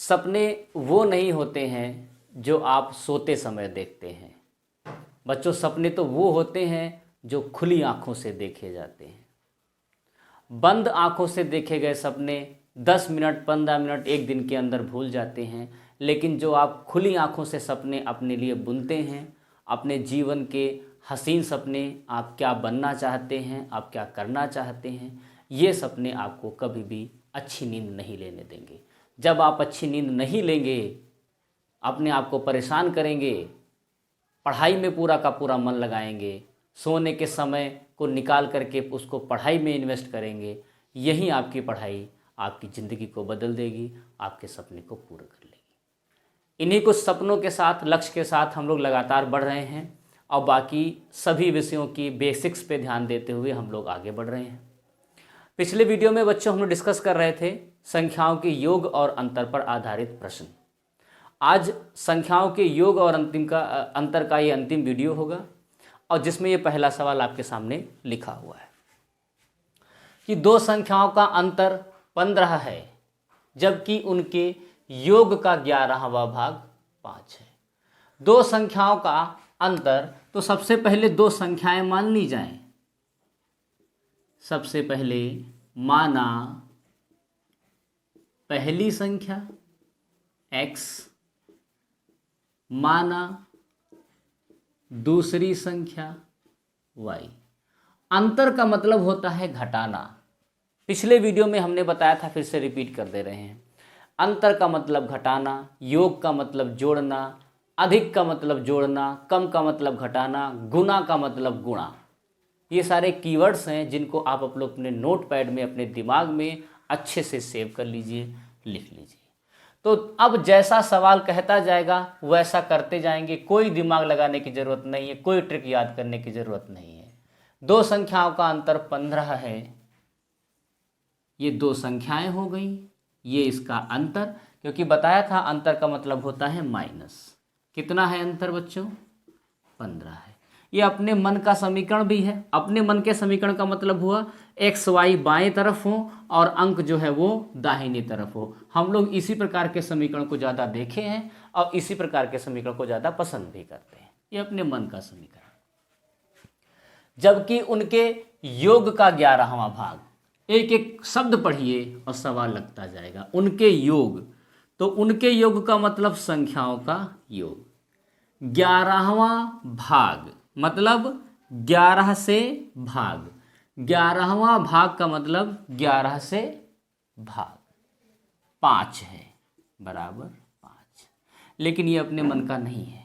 सपने वो नहीं होते हैं जो आप सोते समय देखते हैं बच्चों। सपने तो वो होते हैं जो खुली आंखों से देखे जाते हैं। बंद आंखों से देखे गए सपने 10 मिनट 15 मिनट एक दिन के अंदर भूल जाते हैं, लेकिन जो आप खुली आंखों से सपने अपने लिए बुनते हैं, अपने जीवन के हसीन सपने, आप क्या बनना चाहते हैं, आप क्या करना चाहते हैं, ये सपने आपको कभी भी अच्छी नींद नहीं लेने देंगे। जब आप अच्छी नींद नहीं लेंगे, अपने आप को परेशान करेंगे, पढ़ाई में पूरा का पूरा मन लगाएंगे, सोने के समय को निकाल करके उसको पढ़ाई में इन्वेस्ट करेंगे, यही आपकी पढ़ाई आपकी ज़िंदगी को बदल देगी, आपके सपने को पूरा कर लेगी। इन्हीं कुछ सपनों के साथ, लक्ष्य के साथ हम लोग लगातार बढ़ रहे हैं और बाकी सभी विषयों की बेसिक्स पे ध्यान देते हुए हम लोग आगे बढ़ रहे हैं। पिछले वीडियो में बच्चों हम लोग डिस्कस कर रहे थे संख्याओं के योग और अंतर पर आधारित प्रश्न। आज संख्याओं के योग और अंतर का ये अंतिम वीडियो होगा और जिसमें ये पहला सवाल आपके सामने लिखा हुआ है कि दो संख्याओं का अंतर 15 है जबकि उनके योग का 11वां भाग 5 है। दो संख्याओं का अंतर, तो सबसे पहले दो संख्याएं मान ली जाएं। सबसे पहले माना पहली संख्या x, माना दूसरी संख्या y। अंतर का मतलब होता है घटाना। पिछले वीडियो में हमने बताया था, फिर से रिपीट कर दे रहे हैं। अंतर का मतलब घटाना, योग का मतलब जोड़ना, अधिक का मतलब जोड़ना, कम का मतलब घटाना, गुना का मतलब गुणा। ये सारे कीवर्ड्स हैं जिनको आप लोग अपने नोट पैड में, अपने दिमाग में अच्छे से सेव कर लीजिए, लिख लीजिए। तो अब जैसा सवाल कहता जाएगा वैसा करते जाएंगे, कोई दिमाग लगाने की ज़रूरत नहीं है, कोई ट्रिक याद करने की ज़रूरत नहीं है। दो संख्याओं का अंतर 15 है, ये दो संख्याएं हो गई, ये इसका अंतर, क्योंकि बताया था अंतर का मतलब होता है माइनस। कितना है अंतर बच्चों? 15 है। ये अपने मन का समीकरण भी है। अपने मन के समीकरण का मतलब हुआ एक्स वाई बाएं तरफ हो और अंक जो है वो दाहिनी तरफ हो। हम लोग इसी प्रकार के समीकरण को ज़्यादा देखे हैं और इसी प्रकार के समीकरण को ज़्यादा पसंद भी करते हैं। ये अपने मन का समीकरण। जबकि उनके योग का 11वां भाग, एक एक शब्द पढ़िए और सवाल लगता जाएगा। उनके योग, तो उनके योग का मतलब संख्याओं का योग। 11वां भाग मतलब 11 से भाग। 11वां भाग का मतलब 11 से भाग 5 है, बराबर 5। लेकिन ये अपने मन का नहीं है।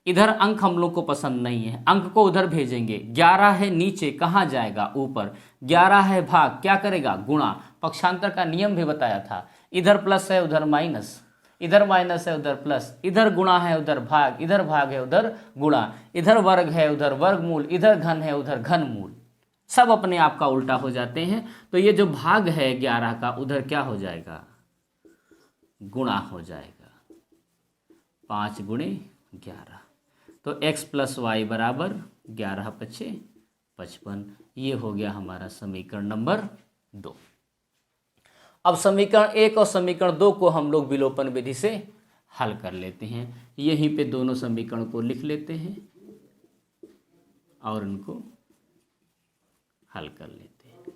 इधर अंक हम लोग को पसंद नहीं है, अंक को उधर भेजेंगे। 11 है नीचे, कहाँ जाएगा? ऊपर। 11 है भाग, क्या करेगा? गुणा। पक्षांतर का नियम भी बताया था। इधर प्लस है उधर माइनस, इधर माइनस है उधर प्लस, इधर गुणा है उधर भाग, इधर भाग है उधर गुणा, इधर वर्ग है उधर वर्गमूल, इधर घन है उधर घनमूल। सब अपने आप का उल्टा हो जाते हैं। तो ये जो भाग है 11 का, उधर क्या हो जाएगा? गुणा हो जाएगा। 5 गुणे 11, तो x प्लस वाई बराबर 11 पचे 55। ये हो गया हमारा समीकरण नंबर 2। अब समीकरण 1 और समीकरण 2 को हम लोग विलोपन विधि से हल कर लेते हैं। यहीं पे दोनों समीकरण को लिख लेते हैं और उनको हल कर लेते हैं।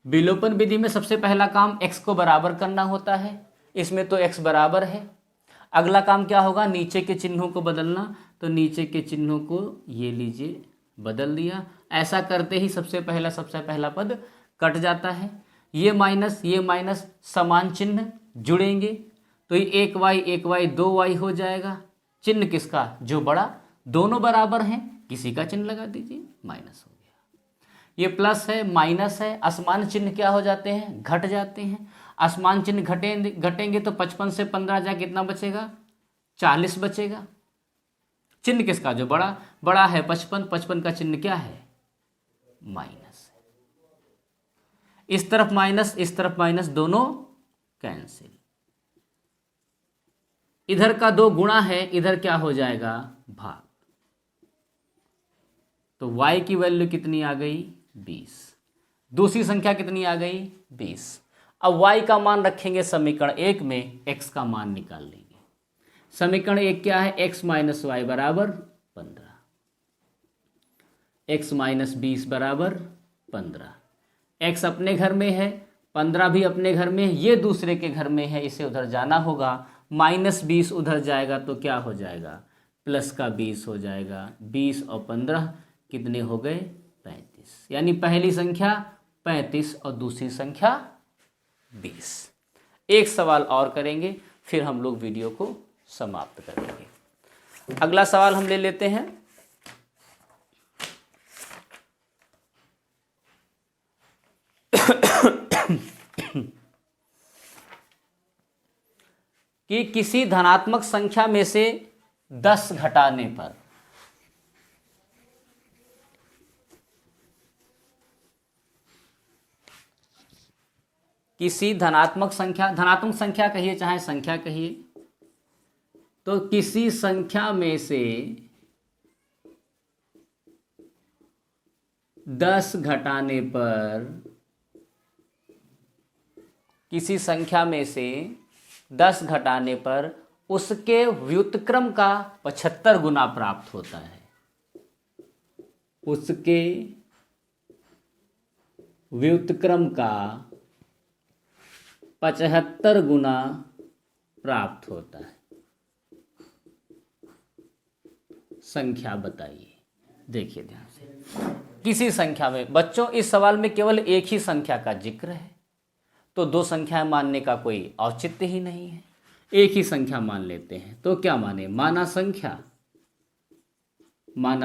विलोपन विधि में सबसे पहला काम x को बराबर करना होता है। इसमें तो x बराबर है। अगला काम क्या होगा? नीचे के चिन्हों को बदलना। तो नीचे के चिन्हों को ये लीजिए, बदल दिया। ऐसा करते ही सबसे पहला पद कट जाता है। ये माइनस समान चिन्ह जुड़ेंगे, तो ये 1y 2y हो जाएगा। चिन्ह किसका? जो बड़ा। दोनों बराबर हैं, किसी का चिन्ह लगा दीजिए, माइनस हो गया। ये प्लस है माइनस है, असमान चिन्ह क्या हो जाते हैं? घट जाते हैं। असमान चिन्ह घटेंगे तो 55 से 15 जा कितना बचेगा? 40 बचेगा। चिन्ह किसका? जो बड़ा है 55 का चिन्ह क्या है? माइनस। इस तरफ माइनस, इस तरफ माइनस, दोनों कैंसिल। इधर का 2 गुणा है, इधर क्या हो जाएगा? भाग। तो y की वैल्यू कितनी आ गई? 20। दूसरी संख्या कितनी आ गई? 20। अब y का मान रखेंगे समीकरण 1 में, x का मान निकाल लेंगे। समीकरण 1 क्या है, x माइनस वाई बराबर 15, x माइनस 20 बराबर 15। x अपने घर में है, 15 भी अपने घर में है, ये दूसरे के घर में है, इसे उधर जाना होगा। माइनस 20 उधर जाएगा तो क्या हो जाएगा, प्लस का 20 हो जाएगा। 20 और 15 कितने हो गए, 35। यानी पहली संख्या 35 और दूसरी संख्या 20। एक सवाल और करेंगे, फिर हम लोग वीडियो को समाप्त करेंगे। अगला सवाल हम ले लेते हैं। कि किसी धनात्मक संख्या में से 10 घटाने पर किसी धनात्मक संख्या कहिए चाहे संख्या कहिए, तो किसी संख्या में से 10 घटाने पर, किसी संख्या में से 10 घटाने पर उसके व्युत्क्रम का 75 गुना प्राप्त होता है। उसके व्युत्क्रम का 75 गुना प्राप्त होता है। संख्या बताइए। देखिए ध्यान से, किसी संख्या में, बच्चों इस सवाल में केवल एक ही संख्या का जिक्र है, तो दो संख्याएं मानने का कोई औचित्य ही नहीं है। एक ही संख्या मान लेते हैं, तो क्या माने, माना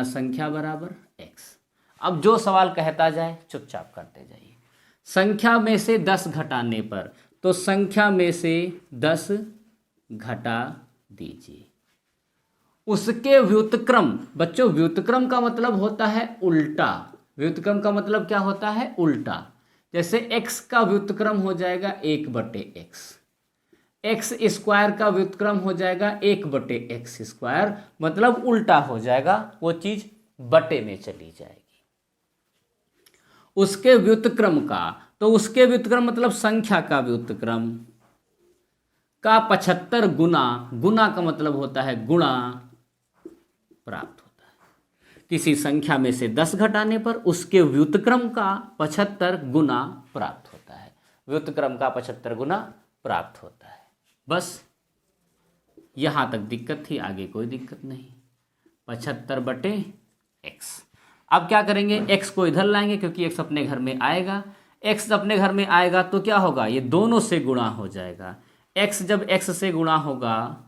संख्या बराबर x। अब जो सवाल कहता जाए चुपचाप करते जाइए। संख्या में से 10 घटाने पर, तो संख्या में से 10 घटा दीजिए। उसके व्युत्क्रम, बच्चों व्युत्क्रम का मतलब होता है उल्टा। व्युत्क्रम का मतलब क्या होता है, उल्टा। जैसे x का व्युत्क्रम हो जाएगा 1/x, x स्क्वायर का व्युत्क्रम हो जाएगा 1/x स्क्वायर, मतलब उल्टा हो जाएगा, वो चीज बटे में चली जाएगी। उसके व्युत्क्रम का, तो उसके व्युत्क्रम मतलब संख्या का व्युत्क्रम का 75 गुना, गुना का मतलब होता है गुणा, प्राप्त होता है। किसी संख्या में से 10 घटाने पर उसके व्युत्क्रम का 75 गुना प्राप्त होता है। व्युत्क्रम का 75 गुना प्राप्त होता है। बस यहां तक दिक्कत थी, आगे कोई दिक्कत नहीं। 75/x। अब क्या करेंगे, x को इधर लाएंगे क्योंकि x अपने घर में आएगा। x अपने घर में आएगा तो क्या होगा, ये दोनों से गुणा हो जाएगा। x जब x से गुणा होगा,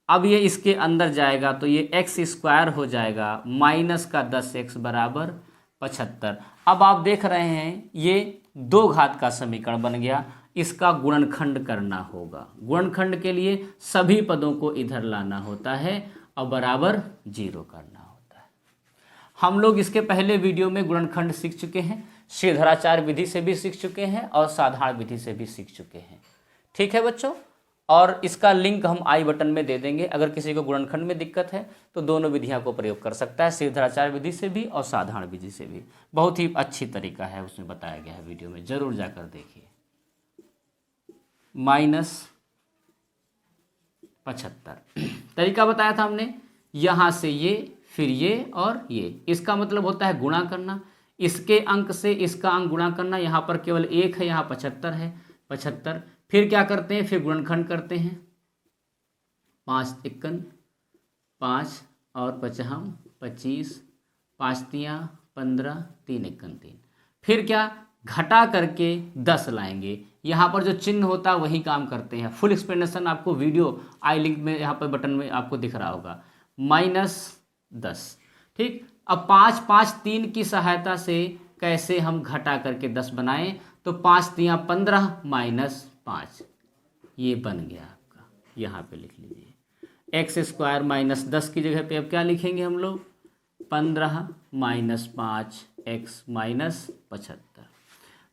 अब ये इसके अंदर जाएगा तो ये x स्क्वायर हो जाएगा, माइनस का 10x बराबर 75। अब आप देख रहे हैं ये 2 घात का समीकरण बन गया, इसका गुणनखंड करना होगा। गुणनखंड के लिए सभी पदों को इधर लाना होता है और बराबर 0 करना होता है। हम लोग इसके पहले वीडियो में गुणनखंड सीख चुके हैं, श्रीधराचार्य विधि से भी सीख चुके हैं और साधारण विधि से भी सीख चुके हैं। ठीक है बच्चों, और इसका लिंक हम आई बटन में दे देंगे। अगर किसी को गुणनखंड में दिक्कत है तो दोनों विधियां को प्रयोग कर सकता है, श्रीधराचार्य विधि से भी और साधारण विधि से भी। बहुत ही अच्छी तरीका है, उसमें बताया गया है वीडियो में, जरूर जाकर देखिए। -75 तरीका बताया था हमने, यहां से ये, फिर ये और ये। इसका मतलब होता है गुणा करना, इसके अंक से इसका अंक गुणा करना। यहाँ पर केवल 1 है, यहाँ 75 है, 75। फिर क्या करते हैं, फिर गुणनखंड करते हैं। 5 एकन 5 और 5 25, 5 तियाँ 15, 3 एकन 3। फिर क्या, घटा करके 10 लाएंगे। यहाँ पर जो चिन्ह होता है वही काम करते हैं। फुल एक्सप्लेनेशन आपको वीडियो आई लिंक में, यहाँ पर बटन में आपको दिख रहा होगा। -10, ठीक। अब 5 5 3 की सहायता से कैसे हम घटा करके 10 बनाएं, तो 5 तियाँ 15 -5, ये बन गया आपका। यहाँ पे लिख लीजिए x स्क्वायर -10 की जगह पे अब क्या लिखेंगे हम लोग, 15 -5 x -75।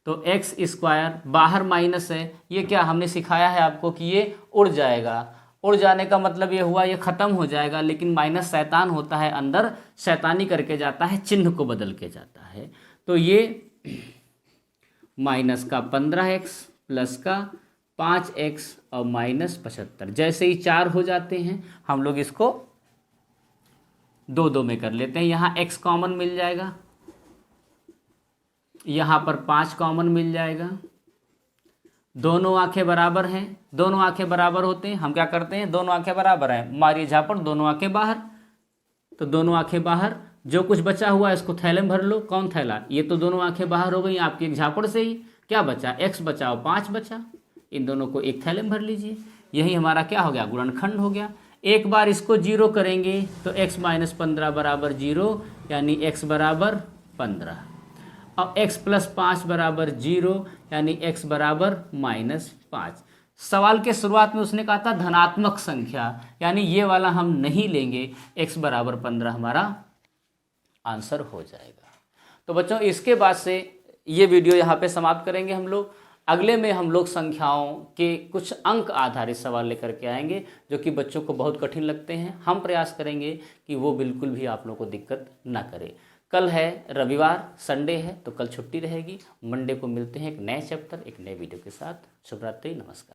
तो x स्क्वायर, बाहर माइनस है, ये क्या हमने सिखाया है आपको कि ये उड़ जाएगा। उड़ जाने का मतलब ये हुआ ये ख़त्म हो जाएगा, लेकिन माइनस शैतान होता है, अंदर शैतानी करके जाता है, चिन्ह को बदल के जाता है। तो ये माइनस का 15x प्लस का 5x और माइनस 75। जैसे ही 4 हो जाते हैं हम लोग इसको 2 में कर लेते हैं। यहाँ x कॉमन मिल जाएगा, यहाँ पर 5 कॉमन मिल जाएगा। दोनों आंखें बराबर हैं, दोनों आंखें बराबर होते हैं, हम क्या करते हैं, दोनों आंखें बराबर हैं, मारिए झापड़, दोनों आंखें बाहर। तो दोनों आंखें बाहर, जो कुछ बचा हुआ है इसको थैले में भर लो। कौन थैला? ये तो दोनों आंखें बाहर हो गई आपकी एक झापड़ से ही। क्या बचा? x बचा और 5 बचा, इन दोनों को एक थैले में भर लीजिए। यही हमारा क्या हो गया? गुणनखंड हो गया। एक बार इसको 0 करेंगे तो x माइनस 15 बराबर 0, यानी x बराबर 15, और x प्लस 5 बराबर 0, यानी x बराबर माइनस 5। सवाल के शुरुआत में उसने कहा था धनात्मक संख्या, यानी ये वाला हम नहीं लेंगे, x बराबर 15 हमारा आंसर हो जाएगा। तो बच्चों इसके बाद से ये वीडियो यहाँ पे समाप्त करेंगे हम लोग। अगले में हम लोग संख्याओं के कुछ अंक आधारित सवाल लेकर के आएंगे जो कि बच्चों को बहुत कठिन लगते हैं। हम प्रयास करेंगे कि वो बिल्कुल भी आप लोगों को दिक्कत ना करे। कल है रविवार, संडे है, तो कल छुट्टी रहेगी। मंडे को मिलते हैं एक नए चैप्टर, एक नए वीडियो के साथ। शुभ रात्रि, नमस्कार।